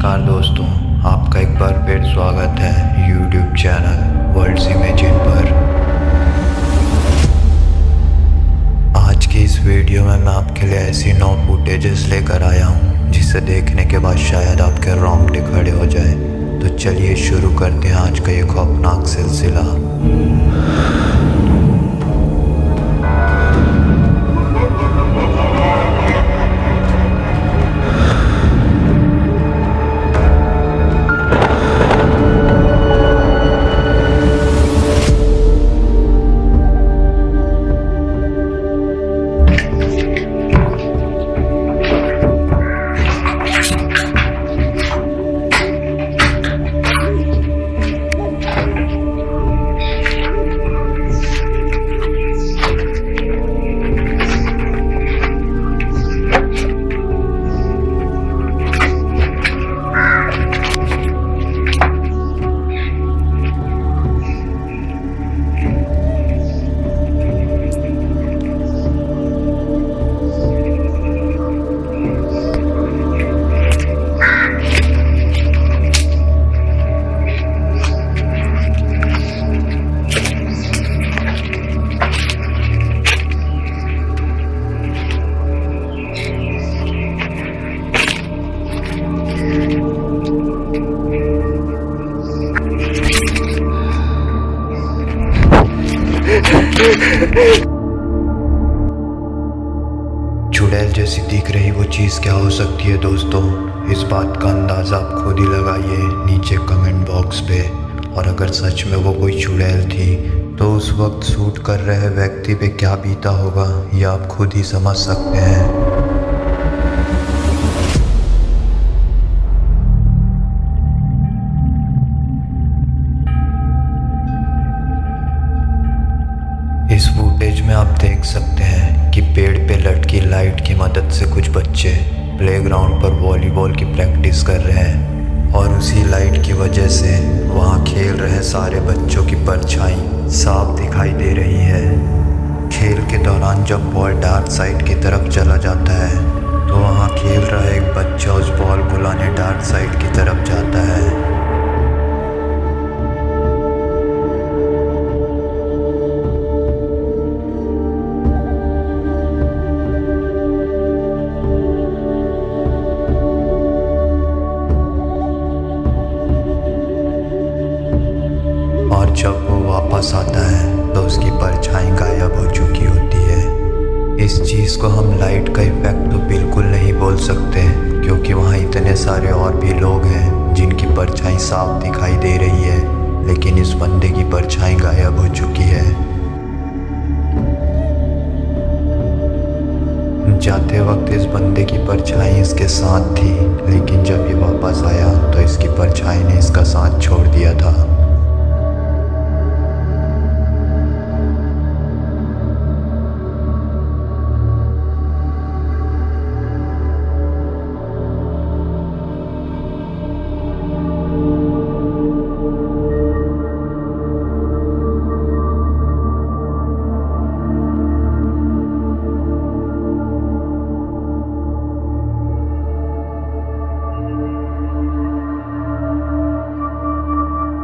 नमस्कार दोस्तों, आपका एक बार फिर स्वागत है यूट्यूब चैनल वर्ल्ड्स इमेजिन पर। आज की इस वीडियो में मैं आपके लिए ऐसी 9 फुटेजेस लेकर आया हूँ जिसे देखने के बाद शायद आपके रोंगटे खड़े हो जाए। तो चलिए शुरू करते हैं आज का ये खौफनाक सिलसिला। चुड़ैल जैसी दिख रही वो चीज़ क्या हो सकती है दोस्तों? इस बात का अंदाज़ा आप खुद ही लगाइए नीचे कमेंट बॉक्स पे। और अगर सच में वो कोई चुड़ैल थी तो उस वक्त शूट कर रहे व्यक्ति पे क्या बीता होगा ये आप खुद ही समझ सकते हैं। इस फुटेज में आप देख सकते हैं कि पेड़ पे लटकी लाइट की मदद से कुछ बच्चे प्लेग्राउंड पर वॉलीबॉल की प्रैक्टिस कर रहे हैं और उसी लाइट की वजह से वहाँ खेल रहे सारे बच्चों की परछाई साफ दिखाई दे रही है। खेल के दौरान जब बॉल डार्क साइड की तरफ चला जाता है तो वहाँ खेल रहा एक बच्चा उस बॉल को लाने डार्क साइड की तरफ जाता है। और जब वो वापस आता है तो उसकी परछाई गायब हो चुकी होती है। इस चीज़ को हम लाइट का इफेक्ट तो बिल्कुल नहीं बोल सकते क्योंकि वहाँ इतने सारे और भी लोग हैं जिनकी परछाई साफ दिखाई दे रही है, लेकिन इस बंदे की परछाई गायब हो चुकी है। जाते वक्त इस बंदे की परछाई इसके साथ थी, लेकिन जब ये वापस आया तो इसकी परछाई ने इसका साथ छोड़ दिया था।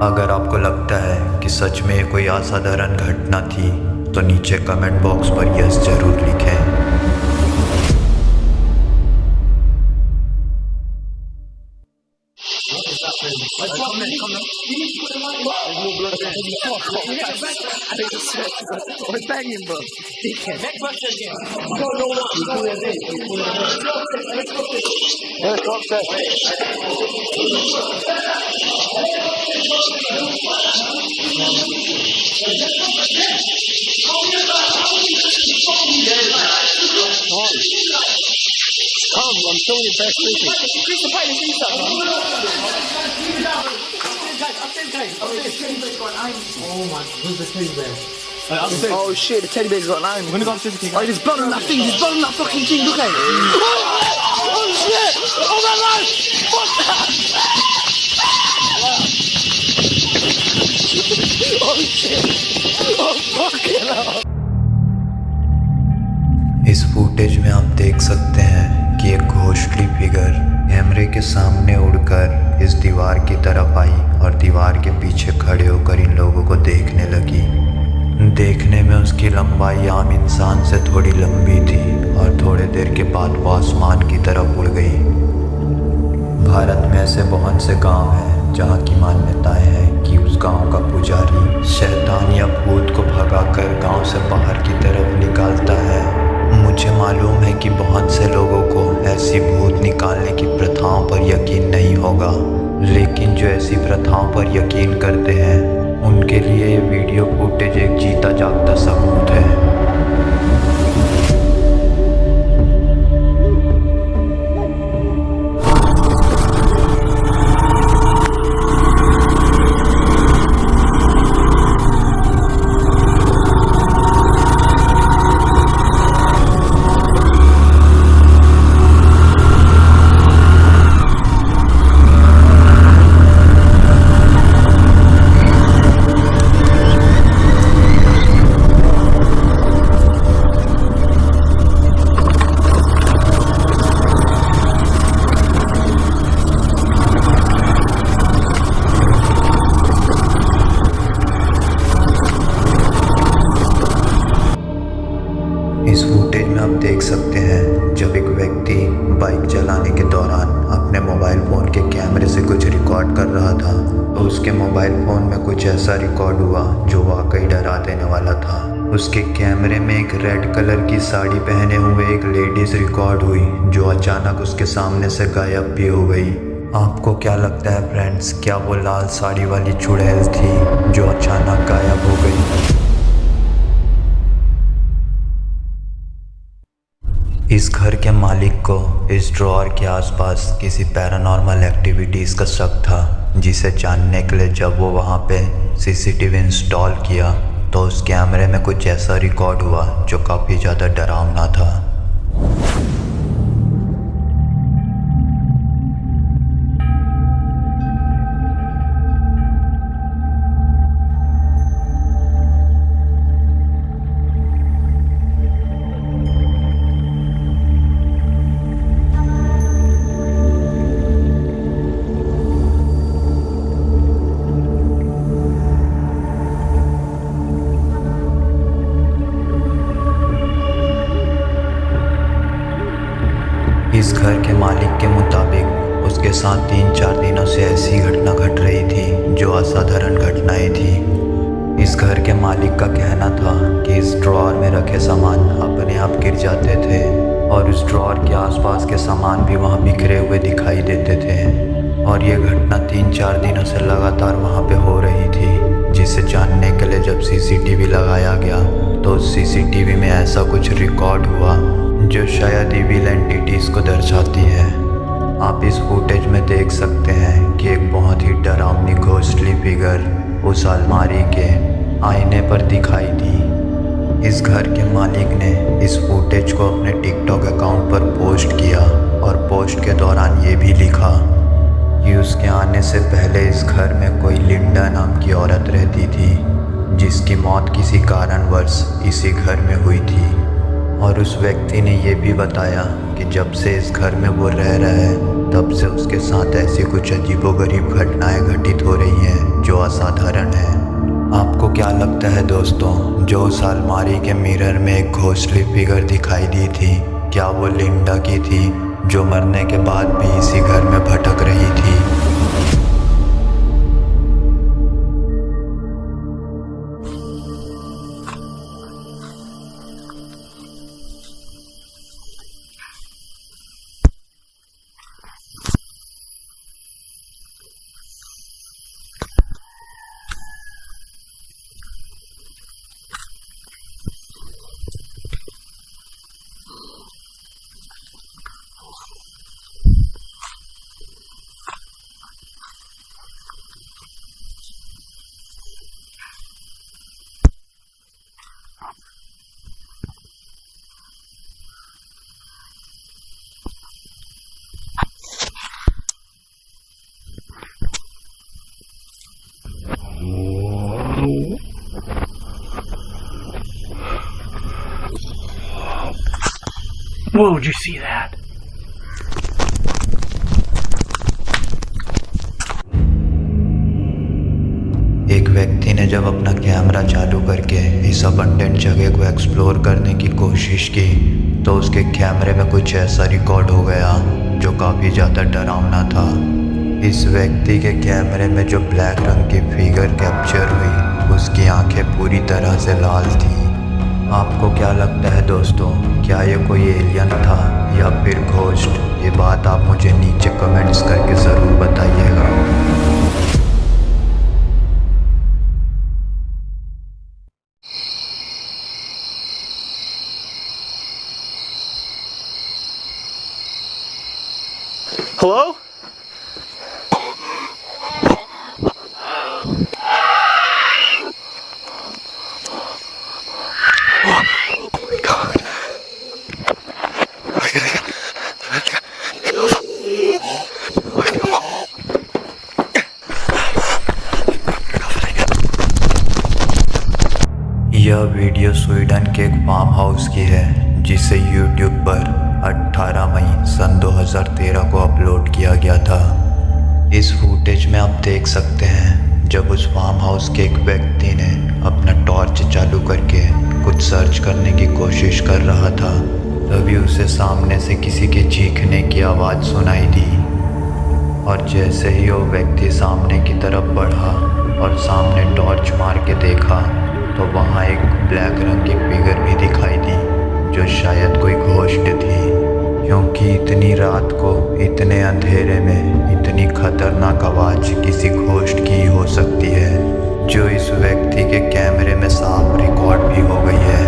अगर आपको लगता है कि सच में ये कोई असाधारण घटना थी तो नीचे कमेंट बॉक्स पर यस जरूर लिखें। I'm showing you best freaky. Chris the Pine is Oh my, who's the teddy bear? Oh shit, the teddy bear's got an eye. We're gonna go upstairs to oh, there's blood on that thing, there's blood on that fucking thing, look at it. Oh shit! Oh my god! Fuck that! Oh shit! Oh fucking hell! इस footage में आप देख सकते हैं कि एक ghostly figure कैमरे के सामने उड़कर इस दीवार की तरफ आई और दीवार के पीछे खड़े होकर इन लोगों को देखने लगी। देखने में उसकी लंबाई आम इंसान से थोड़ी लंबी थी और थोड़े देर के बाद वो आसमान की तरफ उड़ गई। भारत में ऐसे बहुत से गांव हैं जहां की मान्यताएं हैं कि उस गांव का पुजारी शैतान या भूत को भगाकर गांव से बाहर की तरफ निकालता है। मुझे मालूम है कि बहुत से लोगों को ऐसी भूत निकालने की प्रथाओं पर यकीन नहीं होगा, लेकिन जो ऐसी प्रथाओं पर यकीन करते हैं उनके लिए ये वीडियो फुटेज एक जीता जागता सबूत है। इस फुटेज में आप देख सकते हैं जब एक व्यक्ति बाइक चलाने के दौरान अपने मोबाइल फ़ोन के कैमरे से कुछ रिकॉर्ड कर रहा था, तो उसके मोबाइल फ़ोन में कुछ ऐसा रिकॉर्ड हुआ जो वाकई डरा देने वाला था। उसके कैमरे में एक रेड कलर की साड़ी पहने हुए एक लेडीज़ रिकॉर्ड हुई जो अचानक उसके सामने से गायब भी हो गई। आपको क्या लगता है फ्रेंड्स, क्या वो लाल साड़ी वाली चुड़ैल थी जो अचानक गायब हो गई? इस घर के मालिक को इस ड्रॉअर के आसपास किसी पैरानॉर्मल एक्टिविटीज़ का शक था, जिसे जानने के लिए जब वो वहाँ पे सीसीटीवी इंस्टॉल किया तो उस कैमरे में कुछ ऐसा रिकॉर्ड हुआ जो काफ़ी ज़्यादा डरावना था। इस घर के मालिक के मुताबिक उसके साथ 3-4 दिनों से ऐसी घटना घट रही थी जो असाधारण घटनाएं थी। इस घर के मालिक का कहना था कि इस ड्रॉअर में रखे सामान अपने आप गिर जाते थे और उस ड्रॉअर के आसपास के सामान भी वहाँ बिखरे हुए दिखाई देते थे और ये घटना 3-4 दिनों से लगातार वहाँ पे हो रही थी, जिसे जानने के लिए जब सीसीटीवी लगाया गया तो उस सीसीटीवी में ऐसा कुछ रिकॉर्ड हुआ जो शायद इविल एंटिटीज़ को दर्शाती है। आप इस फुटेज में देख सकते हैं कि एक बहुत ही डरावनी घोस्टली फिगर उस अलमारी के आईने पर दिखाई दी। इस घर के मालिक ने इस फुटेज को अपने टिकटॉक अकाउंट पर पोस्ट किया और पोस्ट के दौरान ये भी लिखा कि उसके आने से पहले इस घर में कोई लिंडा नाम की औरत रहती थी, जिसकी मौत किसी कारणवश इसी घर में हुई थी। और उस व्यक्ति ने ये भी बताया कि जब से इस घर में वो रह रहा है तब से उसके साथ ऐसी कुछ अजीबोगरीब घटनाएं घटित हो रही हैं जो असाधारण है। आपको क्या लगता है दोस्तों, जो उस अलमारी के मिरर में एक घोस्टली फिगर दिखाई दी थी, क्या वो लिंडा की थी जो मरने के बाद भी इसी घर में भटक रही थी? Whoa, did you see that? एक व्यक्ति ने जब अपना कैमरा चालू करके इस अबंडेंट जगह को एक्सप्लोर करने की कोशिश की तो उसके कैमरे में कुछ ऐसा रिकॉर्ड हो गया जो काफ़ी ज़्यादा डरावना था। इस व्यक्ति के कैमरे में जो ब्लैक रंग की फिगर कैप्चर हुई उसकी आंखें पूरी तरह से लाल थी। आपको क्या लगता है दोस्तों, क्या ये कोई एलियन था या फिर घोस्ट? ये बात आप मुझे नीचे कमेंट्स करके ज़रूर बताइएगा। Hello? यह वीडियो स्वीडन के एक फार्म हाउस की है जिसे यूट्यूब पर 18 मई सन 2013 को अपलोड किया गया था। इस फुटेज में आप देख सकते हैं जब उस फार्म हाउस के एक व्यक्ति ने अपना टॉर्च चालू करके कुछ सर्च करने की कोशिश कर रहा था, तभी उसे सामने से किसी के चीखने की आवाज़ सुनाई दी। और जैसे ही वो व्यक्ति सामने की तरफ बढ़ा और सामने टॉर्च मार के देखा तो वहाँ एक ब्लैक रंग की फिगर भी दिखाई दी जो शायद कोई घोस्ट थी, क्योंकि इतनी रात को इतने अंधेरे में इतनी खतरनाक आवाज़ किसी घोस्ट की ही हो सकती है, जो इस व्यक्ति के कैमरे में साफ रिकॉर्ड भी हो गई है।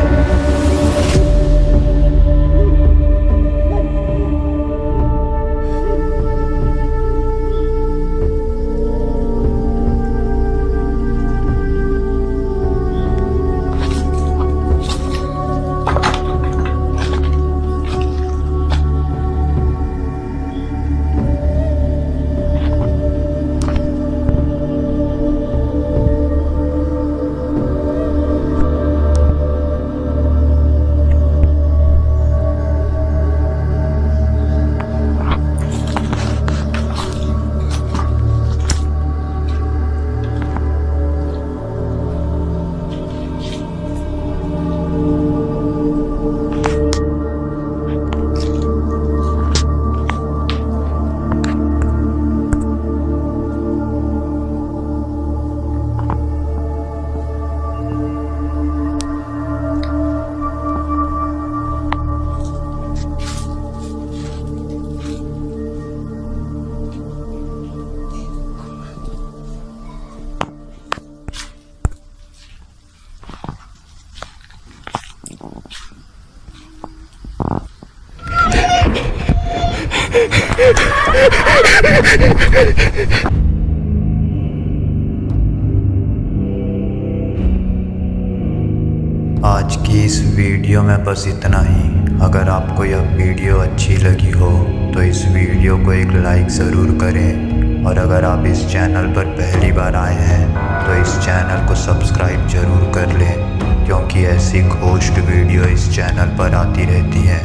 आज की इस वीडियो में बस इतना ही। अगर आपको यह वीडियो अच्छी लगी हो तो इस वीडियो को एक लाइक ज़रूर करें, और अगर आप इस चैनल पर पहली बार आए हैं तो इस चैनल को सब्सक्राइब ज़रूर कर लें, क्योंकि ऐसी घोस्ट वीडियो इस चैनल पर आती रहती है।